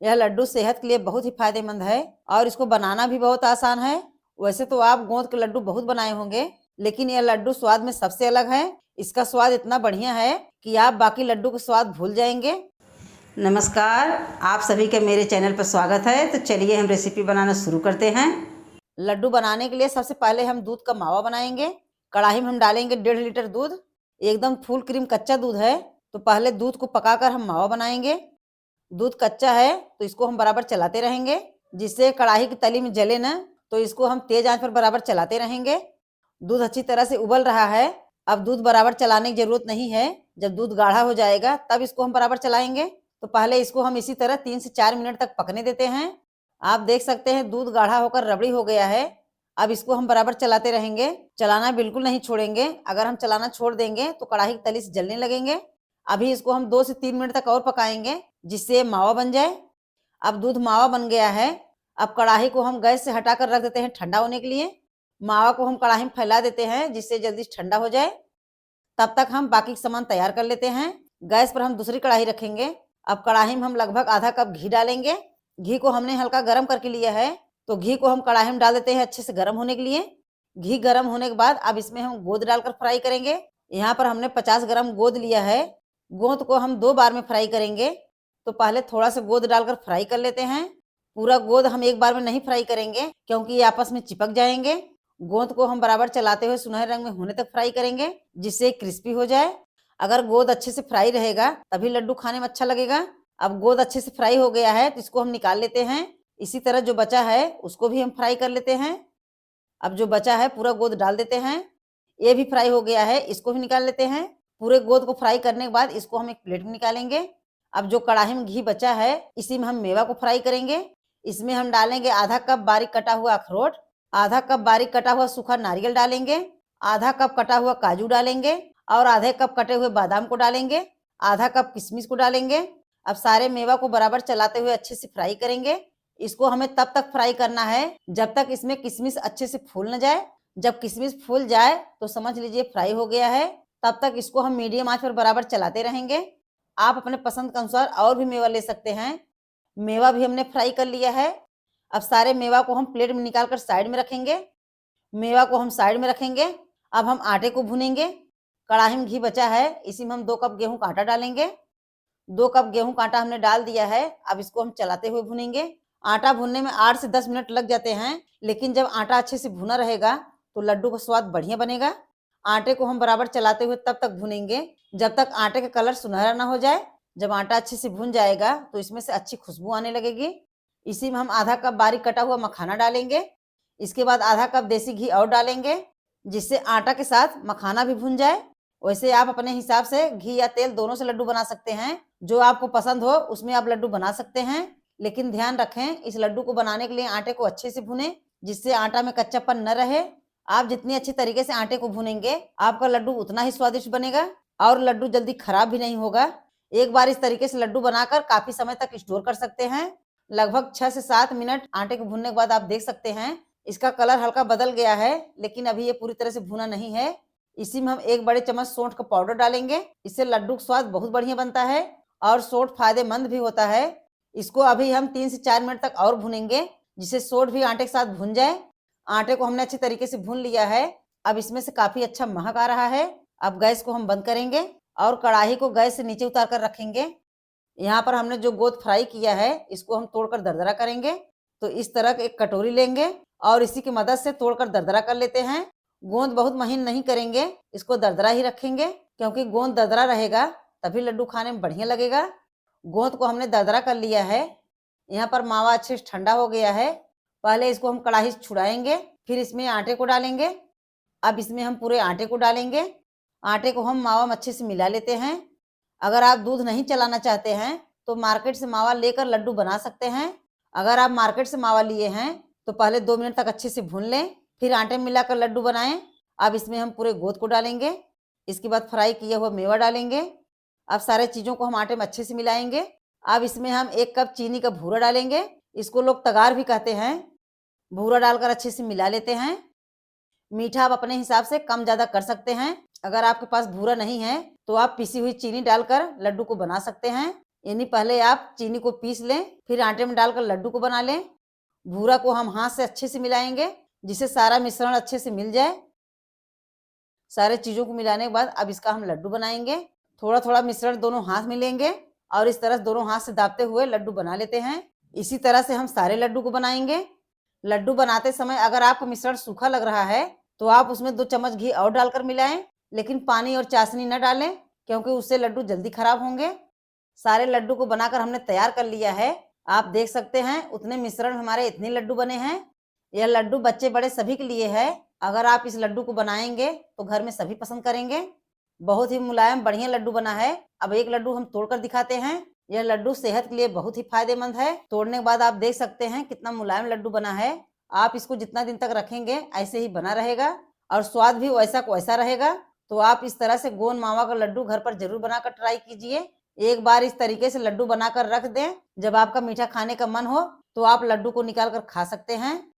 यह लड्डू सेहत के लिए बहुत ही फायदेमंद है और इसको बनाना भी बहुत आसान है। वैसे तो आप गोंद के लड्डू बहुत बनाए होंगे, लेकिन यह लड्डू स्वाद में सबसे अलग है। इसका स्वाद इतना बढ़िया है कि आप बाकी लड्डू का स्वाद भूल जाएंगे। नमस्कार, आप सभी का मेरे चैनल पर स्वागत है। तो चलिए हम रेसिपी बनाना शुरू करते हैं। लड्डू बनाने के लिए सबसे पहले हम दूध का मावा बनाएंगे। कढ़ाई में हम डालेंगे 1.5 लीटर दूध। एकदम फुल क्रीम कच्चा दूध है, तो पहले दूध को पकाकर हम मावा बनाएंगे। दूध कच्चा है तो इसको हम बराबर चलाते रहेंगे, जिससे कढ़ाई की तली में जले न। तो इसको हम तेज आंच पर बराबर चलाते रहेंगे। दूध अच्छी तरह से उबल रहा है। अब दूध बराबर चलाने की जरूरत नहीं है। जब दूध गाढ़ा हो जाएगा तब इसको हम बराबर चलाएंगे। तो पहले इसको हम इसी तरह 3 से 4 मिनट तक पकने देते हैं। आप देख सकते हैं दूध गाढ़ा होकर रबड़ी हो गया है। अब इसको हम बराबर चलाते रहेंगे, चलाना बिल्कुल नहीं छोड़ेंगे। अगर हम चलाना छोड़ देंगे तो कढ़ाई की तली से जलने लगेंगे। अभी इसको हम 2 से 3 मिनट तक और पकाएंगे, जिससे मावा बन जाए। अब दूध मावा बन गया है। अब कढ़ाई को हम गैस से हटाकर रख देते हैं ठंडा होने के लिए। मावा को हम कढ़ाई में फैला देते हैं, जिससे जल्दी ठंडा हो जाए। तब तक हम बाकी सामान तैयार कर लेते हैं। गैस पर हम दूसरी कढ़ाई रखेंगे। अब कढ़ाई में हम लगभग आधा कप घी डालेंगे। घी को हमने हल्का गर्म करके लिया है, तो घी को हम कढ़ाई में डाल देते हैं अच्छे से गर्म होने के लिए। घी गर्म होने के बाद अब इसमें हम गोंद डालकर फ्राई करेंगे। यहाँ पर हमने 50 ग्राम गोंद लिया है। गोंद को हम 2 बार में फ्राई करेंगे। तो पहले थोड़ा सा गोंद डालकर फ्राई कर लेते हैं। पूरा गोंद हम एक बार में नहीं फ्राई करेंगे, क्योंकि ये आपस में चिपक जाएंगे। गोंद को हम बराबर चलाते हुए सुनहरे रंग में होने तक फ्राई करेंगे, जिससे क्रिस्पी हो जाए। अगर गोंद अच्छे से फ्राई रहेगा तभी लड्डू खाने में अच्छा लगेगा। अब गोंद अच्छे से फ्राई हो गया है, तो इसको हम निकाल लेते हैं। इसी तरह जो बचा है उसको भी हम फ्राई कर लेते हैं। अब जो बचा है पूरा गोंद डाल देते हैं। ये भी फ्राई हो गया है, इसको भी निकाल लेते हैं। पूरे गोंद को फ्राई करने के बाद इसको हम एक प्लेट में निकालेंगे। अब जो कढ़ाई में घी बचा है, इसी में हम मेवा को फ्राई करेंगे। इसमें हम डालेंगे आधा कप बारीक कटा हुआ अखरोट, आधा कप बारीक कटा हुआ सूखा नारियल डालेंगे, आधा कप कटा हुआ काजू डालेंगे और आधे कप कटे हुए बादाम को डालेंगे, आधा कप किशमिश को डालेंगे। अब सारे मेवा को बराबर चलाते हुए अच्छे से फ्राई करेंगे। इसको हमें तब तक फ्राई करना है जब तक इसमें किशमिश अच्छे से फूल न जाए। जब किशमिश फूल जाए तो समझ लीजिए फ्राई हो गया है। तब तक इसको हम मीडियम आंच पर बराबर चलाते रहेंगे। आप अपने पसंद के अनुसार और भी मेवा ले सकते हैं। मेवा भी हमने फ्राई कर लिया है। अब सारे मेवा को हम प्लेट में निकाल कर साइड में रखेंगे। मेवा को हम साइड में रखेंगे। अब हम आटे को भूनेंगे। कढ़ाई में घी बचा है, इसी में हम 2 कप गेहूं का आटा डालेंगे। 2 कप गेहूं का आटा हमने डाल दिया है। अब इसको हम चलाते हुए भूनेंगे। आटा भूनने में 8 से 10 मिनट लग जाते हैं, लेकिन जब आटा अच्छे से भुना रहेगा तो लड्डू का स्वाद बढ़िया बनेगा। आटे को हम बराबर चलाते हुए तब तक भूनेंगे जब तक आटे का कलर सुनहरा ना हो जाए। जब आटा अच्छे से भुन जाएगा तो इसमें से अच्छी खुशबू आने लगेगी। इसी में हम आधा कप बारीक कटा हुआ मखाना डालेंगे। इसके बाद आधा कप देसी घी और डालेंगे, जिससे आटा के साथ मखाना भी भुन जाए। वैसे आप अपने हिसाब से घी या तेल दोनों से लड्डू बना सकते हैं। जो आपको पसंद हो उसमें आप लड्डू बना सकते हैं, लेकिन ध्यान रखें इस लड्डू को बनाने के लिए आटे को अच्छे से भुने, जिससे आटा में कच्चापन न रहे। आप जितनी अच्छी तरीके से आटे को भुनेंगे आपका लड्डू उतना ही स्वादिष्ट बनेगा और लड्डू जल्दी खराब भी नहीं होगा। एक बार इस तरीके से लड्डू बनाकर काफी समय तक स्टोर कर सकते हैं। लगभग 6 से 7 मिनट आटे को भूनने के बाद आप देख सकते हैं इसका कलर हल्का बदल गया है, लेकिन अभी ये पूरी तरह से भुना नहीं है। इसी में हम 1 बड़े चम्मच सौंठ का पाउडर डालेंगे। इससे लड्डू का स्वाद बहुत बढ़िया बनता है और सौंठ फायदेमंद भी होता है। इसको अभी हम 3 से 4 मिनट तक और भुनेंगे, जिससे सौंठ भी आटे के साथ भुन जाए। आटे को हमने अच्छी तरीके से भून लिया है। अब इसमें से काफी अच्छा महक आ रहा है। अब गैस को हम बंद करेंगे और कढ़ाई को गैस से नीचे उतार कर रखेंगे। यहाँ पर हमने जो गोंद फ्राई किया है इसको हम तोड़कर दरदरा करेंगे। तो इस तरह एक कटोरी लेंगे और इसी की मदद से तोड़कर दरदरा कर लेते हैं। गोंद बहुत महीन नहीं करेंगे, इसको दरदरा ही रखेंगे, क्योंकि गोंद दरदरा रहेगा तभी लड्डू खाने में बढ़िया लगेगा। गोंद को हमने दरदरा कर लिया है। यहाँ पर मावा अच्छे से ठंडा हो गया है। पहले इसको हम कढ़ाई से छुड़ाएंगे, फिर इसमें आटे को डालेंगे। अब इसमें हम पूरे आटे को डालेंगे। आटे को हम मावा में अच्छे से मिला लेते हैं। अगर आप दूध नहीं चलाना चाहते हैं तो मार्केट से मावा लेकर लड्डू बना सकते हैं। अगर आप मार्केट से मावा लिए हैं तो पहले 2 मिनट तक अच्छे से भून लें, फिर आटे में मिलाकर लड्डू बनाएं। अब इसमें हम पूरे गोंद को डालेंगे। इसके बाद फ्राई किया हुआ मेवा डालेंगे। अब सारे चीज़ों को हम आटे में अच्छे से मिलाएंगे। अब इसमें हम 1 कप चीनी का भूरा डालेंगे। इसको लोग तगार भी कहते हैं। भूरा डालकर अच्छे से मिला लेते हैं। मीठा आप अपने हिसाब से कम ज़्यादा कर सकते हैं। अगर आपके पास भूरा नहीं है तो आप पिसी हुई चीनी डालकर लड्डू को बना सकते हैं। यानी पहले आप चीनी को पीस लें, फिर आटे में डालकर लड्डू को बना लें। भूरा को हम हाथ से अच्छे से मिलाएंगे जिससे सारा मिश्रण अच्छे से मिल जाए। सारे चीजों को मिलाने के बाद अब इसका हम लड्डू बनाएंगे। थोड़ा थोड़ा मिश्रण दोनों हाथ में लेंगे और इस तरह दोनों हाथ से दाबते हुए लड्डू बना लेते हैं। इसी तरह से हम सारे लड्डू को बनाएंगे। लड्डू बनाते समय अगर आपको मिश्रण सूखा लग रहा है तो आप उसमें 2 चम्मच घी और डालकर मिलाएं, लेकिन पानी और चाशनी न डालें क्योंकि उससे लड्डू जल्दी खराब होंगे। सारे लड्डू को बनाकर हमने तैयार कर लिया है। आप देख सकते हैं उतने मिश्रण हमारे इतने लड्डू बने हैं। यह लड्डू बच्चे बड़े सभी के लिए है। अगर आप इस लड्डू को बनाएंगे तो घर में सभी पसंद करेंगे। बहुत ही मुलायम बढ़िया लड्डू बना है। अब एक लड्डू हम तोड़कर दिखाते हैं। यह लड्डू सेहत के लिए बहुत ही फायदेमंद है। तोड़ने के बाद आप देख सकते हैं कितना मुलायम लड्डू बना है। आप इसको जितना दिन तक रखेंगे ऐसे ही बना रहेगा और स्वाद भी वैसा को वैसा रहेगा। तो आप इस तरह से गोंद मावा का लड्डू घर पर जरूर बनाकर ट्राई कीजिए। एक बार इस तरीके से लड्डू बनाकर रख दें, जब आपका मीठा खाने का मन हो तो आप लड्डू को निकाल कर खा सकते हैं।